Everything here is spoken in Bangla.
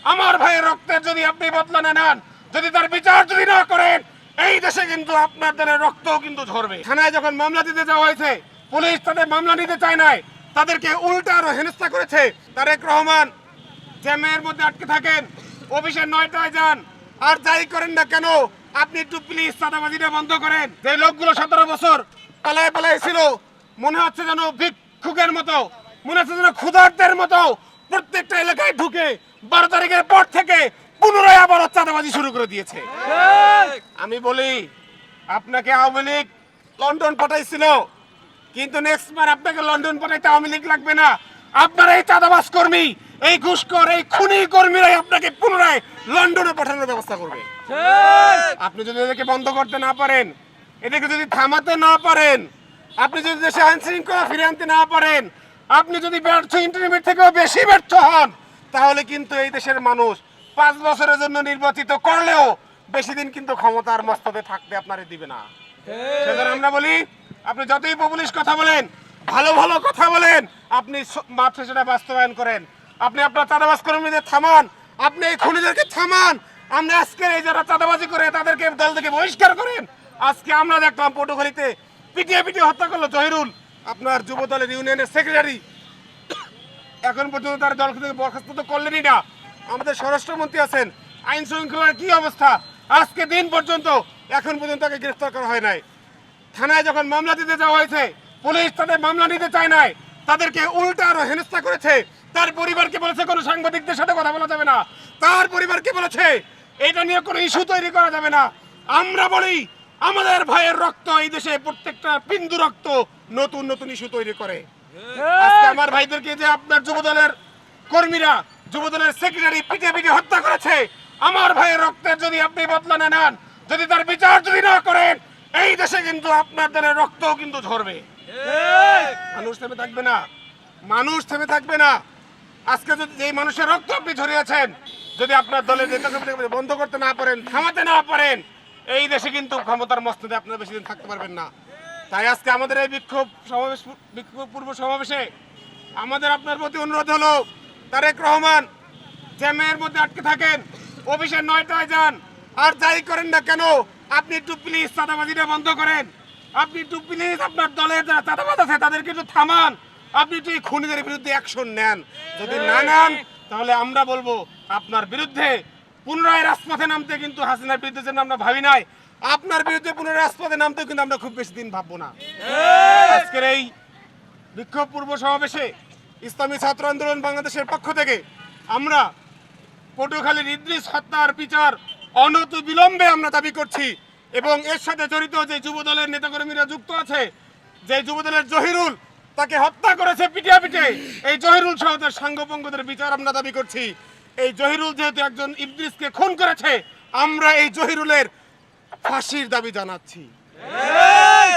আমার ভাইয়ের রক্তের যদি আপনি বদলা না নেন, যদি তার বিচার যদি না করেন, এই দেশে কিন্তু আপনার দলের রক্তও কিন্তু ঝরবে। থানায় যখন মামলা দিতে যাওয়া হয়েছে, পুলিশ তাদের মামলা নিতে চায় নাই, তাদেরকে উল্টা আরো হেনস্থা করেছে। তারেক রহমান জ্যামের মধ্যে আটকে থাকেন, অফিসে 9টায় যান, আর যাই করেন না কেন আপনি একটু প্লিজ চাঁদাবাজিটা বন্ধ করেন। যে লোকগুলো 17 বছর পালায় পালায় ছিল, মনে হচ্ছে যেন ভিক্ষুকের মতো, মনে হচ্ছে যেন ক্ষুধার্তের মতো প্রত্যেকটা এলাকায় ঢুকে 12 তারিখের পর থেকে পুনরায় আবার চাঁদাবাজি শুরু করে দিয়েছে। আমি বলি, আপনাকে আওয়ামী লীগ লন্ডন পাঠাইছিল, কিন্তু নেক্সট বার আপনাকে লন্ডন পাঠাইতে আওয়ামী লীগ লাগবে না। আপনার এই চাঁদাবাজ কর্মী, এই ঘুষখোর, এই খুনি কর্মীরাই আপনাকে পুনরায় লন্ডনে পাঠানোর ব্যবস্থা করবে। আপনি যদি এদেরকে বন্ধ করতে না পারেন, এদেরকে যদি থামাতে না পারেন, আপনি যদি দেশে আইন শৃঙ্খলা ফিরে আনতে না পারেন, আপনি যদি ব্যর্থ, ইন্টারমিডিয়েট থেকেও বেশি ব্যর্থ হন, তাহলে কিন্তু এই দেশের মানুষ 5 বছরের জন্য নির্বাচিত করলেও বেশি দিন কিন্তু ক্ষমতার মস্তকে থাকতে আপনারে দিবে না। সেজন্য আমরা বলি, আপনি যতই পপুলিস্ট কথা বলেন, ভালো ভালো কথা বলেন, আপনি মাত্র সেটা বাস্তবায়ন করেন। আপনি আপনার চাঁদাবাজ কর্মীদের থামান, আপনি এই খুনিদেরকে থামান। আমরা আজকে এই যারা চাঁদাবাজি করে তাদেরকে দল থেকে বহিষ্কার করেন। আজকে আমরা দেখলাম পটুখালীতে পিটিয়ে পিটিয়ে হত্যা করলো জহিরুল, আপনার যুব দলের ইউনিয়নের সেক্রেটারি। এখন পর্যন্ত তার দল থেকে বরখাস্ত তো করলেনই না। আমাদের স্বরাষ্ট্রমন্ত্রী আছেন, আইন শৃঙ্খলার কি অবস্থা, আজকে দিন পর্যন্ত এখন পর্যন্ত তাকে গ্রেফতার করা হয় নাই। থানায় যখন মামলা দিতে যাওয়া হয়েছে, পুলিশ তাদের মামলা নিতে চায় নাই, তাদেরকে উল্টা আরো হেনস্থা করেছে। তার পরিবারকে বলেছে কোনো সাংবাদিকদের সাথে কথা বলা যাবে না, তার পরিবারকে বলেছে এটা নিয়ে কোনো ইস্যু তৈরি করা যাবে না। আমরা বলি, আমাদের ভাইয়ের রক্ত এই দেশে প্রত্যেকটা বিন্দু রক্ত নতুন নতুন ইস্যু তৈরি করে। আজকে আমার ভাইদেরকে যে আপনার যুবদলের কর্মীরা, যুবদলের সেক্রেটারি পিটে পিটে হত্যা করেছে, আমার ভাইয়ের রক্তের যদি আপনি বদলা না নেন, যদি তার বিচার যদি না করেন, এই দেশে কিন্তু আপনার দলের রক্তও কিন্তু ঝরবে। মানুষ থেমে থাকবে না, মানুষ থেমে থাকবে না। আজকে যদি এই মানুষের রক্ত আপনি ঝরিয়েছেন, যদি আপনার দলের নেতাকর্মীদের বন্ধ করতে না পারেন, থামাতে না পারেন, এই দেশে কিন্তু ক্ষমতার মস্তদে আপনারা বেশি দিন থাকতে পারবেন না। তাই আজকে আমাদের এই বিক্ষোভ পূর্ব সমাবেশে আমাদের আপনার প্রতি অনুরোধ হলো, তারেক রহমান জ্যামের মধ্যে আটকে থাকেন, অফিসে 9টায় যান, আর যাই করেন না কেন আপনি একটু প্লিজ চাঁদাবাজিটা বন্ধ করেন। আপনি একটু প্লিজ আপনার দলের যারা চাঁদাবাজ আছে তাদেরকে একটু থামান, আপনি একটু এই খুনিদের বিরুদ্ধে অ্যাকশন নেন। যদি না নেন, তাহলে আমরা বলবো আপনার বিরুদ্ধে পুনরায় রাজপথে নামতে, কিন্তু হাসিনার বিরুদ্ধে যেন আমরা ভাবি নাই, আপনার বিরুদ্ধে পুনরায় রাজপথে নামতে কিন্তু আমরা খুব বেশি দিন ভাববো না। আজকের এই বিক্ষোভ পূর্ব সমাবেশে ইসলামী ছাত্র আন্দোলন বাংলাদেশের পক্ষ থেকে আমরা পটুখালীর ইদ্রিস হত্যার বিচার অনতি বিলম্বে আমরা দাবি করছি, এবং এর সাথে জড়িত যে যুবদলের নেতাকর্মীরা যুক্ত আছে, যে যুবদলের জহিরুল তাকে হত্যা করেছে পিটিয়ে পিটে, এই জহিরুল সহ তার সাঙ্গপঙ্গদের বিচার আমরা দাবি করছি। এই জহিরুল যেহেতু একজন ইদ্রিসকে খুন করেছে, আমরা এই জহিরুলের ফাঁসির দাবি জানাচ্ছি।